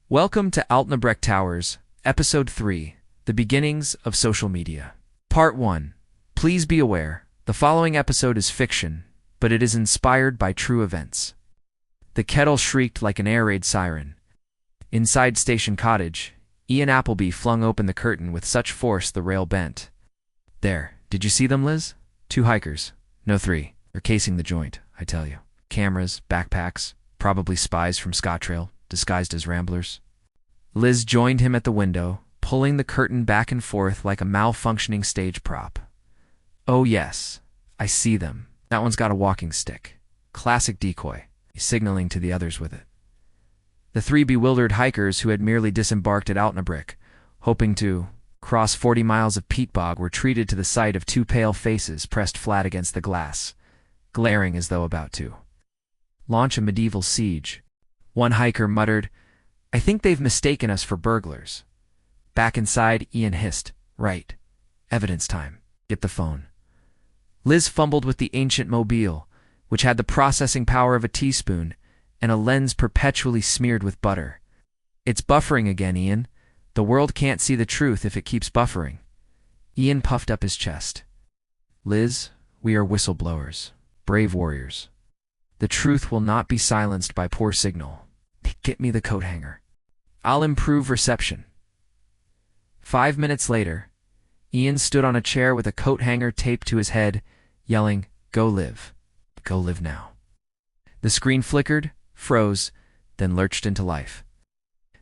Welcome to Altnabreac Towers, Episode 3, The Beginnings of Social Media. Part 1. Please be aware, the following episode is fiction, but it is inspired by true events. The kettle shrieked like an air raid siren. Inside Station Cottage, Ian Appleby flung open the curtain with such force the rail bent. There, did you see them, Liz? 2 hikers. No, 3. They're casing the joint, I tell you. Cameras, backpacks, probably spies from Scottrail, disguised as ramblers. Liz joined him at the window, pulling the curtain back and forth like a malfunctioning stage prop. Oh yes, I see them. That one's got a walking stick. Classic decoy. He's signaling to the others with it. The 3 bewildered hikers who had merely disembarked at Altnabreac, hoping to cross 40 miles of peat bog, were treated to the sight of 2 pale faces pressed flat against the glass, glaring as though about to launch a medieval siege. One hiker muttered, "I think they've mistaken us for burglars." Back inside, Ian hissed, "Right. Evidence time. Get the phone." Liz fumbled with the ancient mobile, which had the processing power of a teaspoon and a lens perpetually smeared with butter. "It's buffering again, Ian. The world can't see the truth if it keeps buffering." Ian puffed up his chest. "Liz, we are whistleblowers, brave warriors. The truth will not be silenced by poor signal. Get me the coat hanger. I'll improve reception." 5 minutes later, Ian stood on a chair with a coat hanger taped to his head, yelling, "Go live. Go live now." The screen flickered, froze, then lurched into life.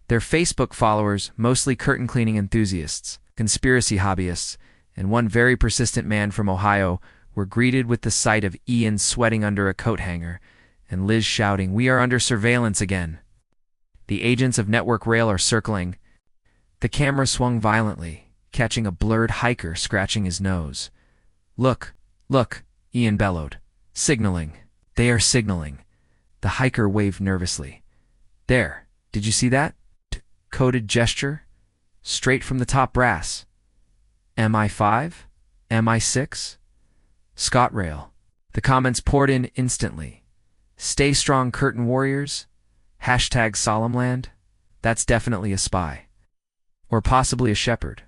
Their Facebook followers, mostly curtain-cleaning enthusiasts, conspiracy hobbyists, and one very persistent man from Ohio, were greeted with the sight of Ian sweating under a coat hanger and Liz shouting, "We are under surveillance again. The agents of Network Rail are circling." The camera swung violently, catching a blurred hiker scratching his nose. "Look, look," Ian bellowed. "Signaling. They are signaling." The hiker waved nervously. "There, did you see that? Coded gesture? Straight from the top brass. MI5? MI6? Scottrail." The comments poured in instantly. "Stay strong, curtain warriors. Hashtag Solemnland. That's definitely a spy. Or possibly a shepherd.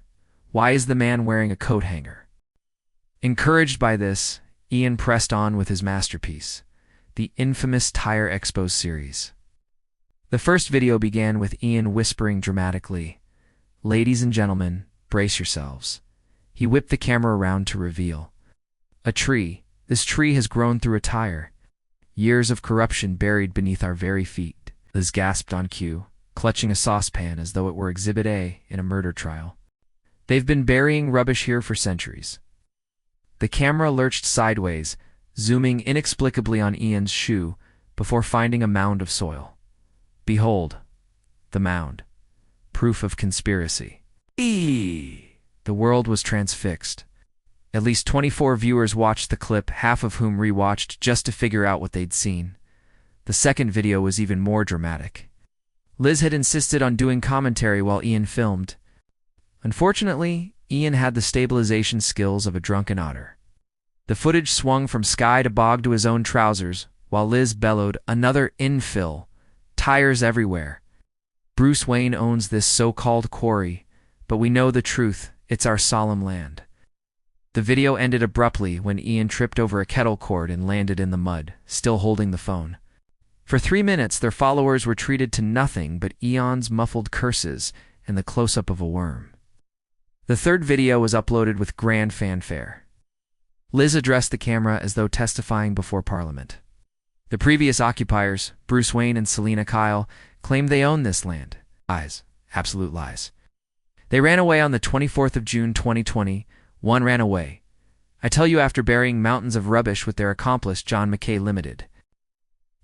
Why is the man wearing a coat hanger?" Encouraged by this, Ian pressed on with his masterpiece, the infamous Tire Expo series. The first video began with Ian whispering dramatically, "Ladies and gentlemen, brace yourselves." He whipped the camera around to reveal a tree. This tree has grown through a tire. Years of corruption buried beneath our very feet. Liz gasped on cue, clutching a saucepan as though it were Exhibit A in a murder trial. "They've been burying rubbish here for centuries." The camera lurched sideways, zooming inexplicably on Ian's shoe before finding a mound of soil. Behold, the mound. Proof of conspiracy. The world was transfixed. At least 24 viewers watched the clip, half of whom rewatched just to figure out what they'd seen. The second video was even more dramatic. Liz had insisted on doing commentary while Ian filmed. Unfortunately, Ian had the stabilization skills of a drunken otter. The footage swung from sky to bog to his own trousers, while Liz bellowed, "Another infill. Tires everywhere. Bruce Wayne owns this so-called quarry, but we know the truth. It's our solemn land." The video ended abruptly when Ian tripped over a kettle cord and landed in the mud, still holding the phone. For 3 minutes, their followers were treated to nothing but Ian's muffled curses and the close-up of a worm. The third video was uploaded with grand fanfare. Liz addressed the camera as though testifying before Parliament. The previous occupiers, Bruce Wayne and Selina Kyle, claimed they owned this land. Lies. Absolute lies. They ran away on the 24th of June 2020. One ran away. I tell you, after burying mountains of rubbish with their accomplice, John McKay Limited.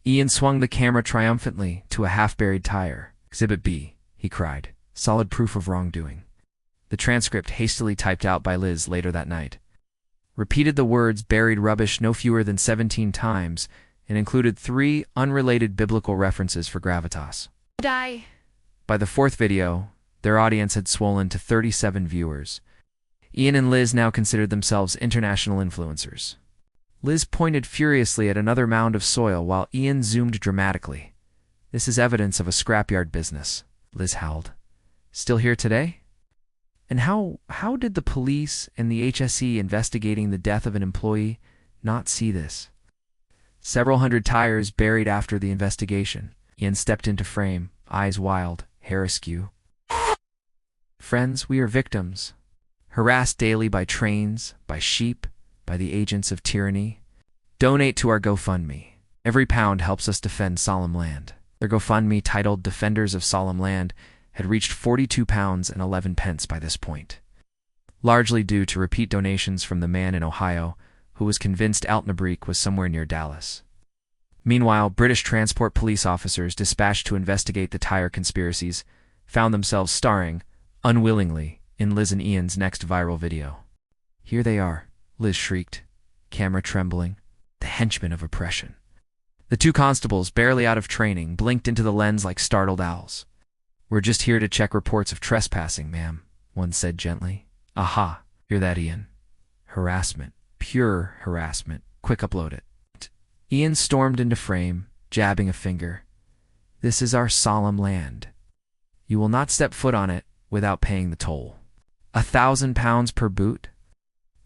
Ian swung the camera triumphantly to a half-buried tire. "Exhibit B," he cried. "Solid proof of wrongdoing." The transcript, hastily typed out by Liz later that night, repeated the words "buried rubbish" no fewer than 17 times and included 3 unrelated biblical references for gravitas. Die. By the 4th video, their audience had swollen to 37 viewers. Ian and Liz now considered themselves international influencers. Liz pointed furiously at another mound of soil while Ian zoomed dramatically. "This is evidence of a scrapyard business. Liz howled. Still here today? And how did the police and the HSE investigating the death of an employee not see this? Several hundred tires buried after the investigation. Ian stepped into frame, eyes wild, hair askew. Friends, we are victims. Harassed daily by trains, by sheep, by the agents of tyranny. Donate to our GoFundMe. Every pound helps us defend solemn land. Their GoFundMe, titled Defenders of Solemn Land, had reached £42.11 by this point, largely due to repeat donations from the man in Ohio who was convinced Altnabreac was somewhere near Dallas. Meanwhile, British transport police officers dispatched to investigate the tire conspiracies found themselves starring, unwillingly, in Liz and Ian's next viral video. Here they are, Liz shrieked, camera trembling, the henchmen of oppression. The two constables, barely out of training, blinked into the lens like startled owls. We're just here to check reports of trespassing, ma'am, one said gently. Aha, hear that, Ian? Harassment. Pure harassment. Quick, upload it. Ian stormed into frame, jabbing a finger. This is our solemn land. You will not step foot on it without paying the toll. £1,000 per boot?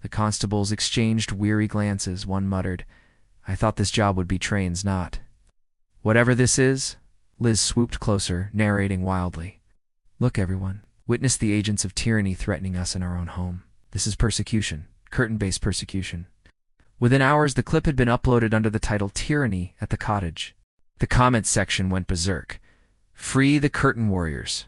The constables exchanged weary glances. One muttered, I thought this job would be trains, not. Whatever this is, Liz swooped closer, narrating wildly. Look, everyone. Witness the agents of tyranny threatening us in our own home. This is persecution. Curtain-based persecution. Within hours, the clip had been uploaded under the title Tyranny at the Cottage. The comments section went berserk. Free the curtain warriors.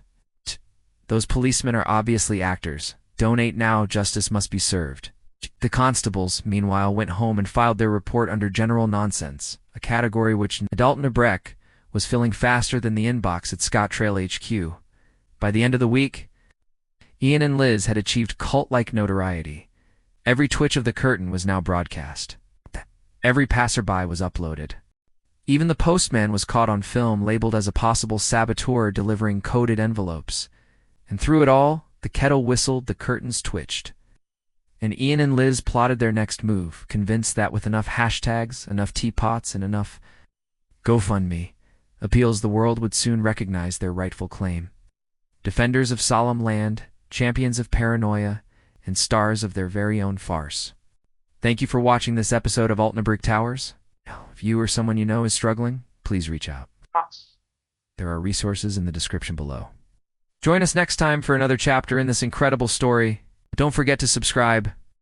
Those policemen are obviously actors. Donate now, justice must be served. The constables, meanwhile, went home and filed their report under general nonsense, a category which Altnabreac was filling faster than the inbox at Scott Trail HQ. By the end of the week, Ian and Liz had achieved cult-like notoriety. Every twitch of the curtain was now broadcast. Every passerby was uploaded. Even the postman was caught on film, labeled as a possible saboteur delivering coded envelopes. And through it all, the kettle whistled, the curtains twitched. And Ian and Liz plotted their next move, convinced that with enough hashtags, enough teapots, and enough GoFundMe appeals, the world would soon recognize their rightful claim. Defenders of solemn land, champions of paranoia, and stars of their very own farce. Thank you for watching this episode of Altnabreac Towers. If you or someone you know is struggling, please reach out. There are resources in the description below. Join us next time for another chapter in this incredible story. Don't forget to subscribe.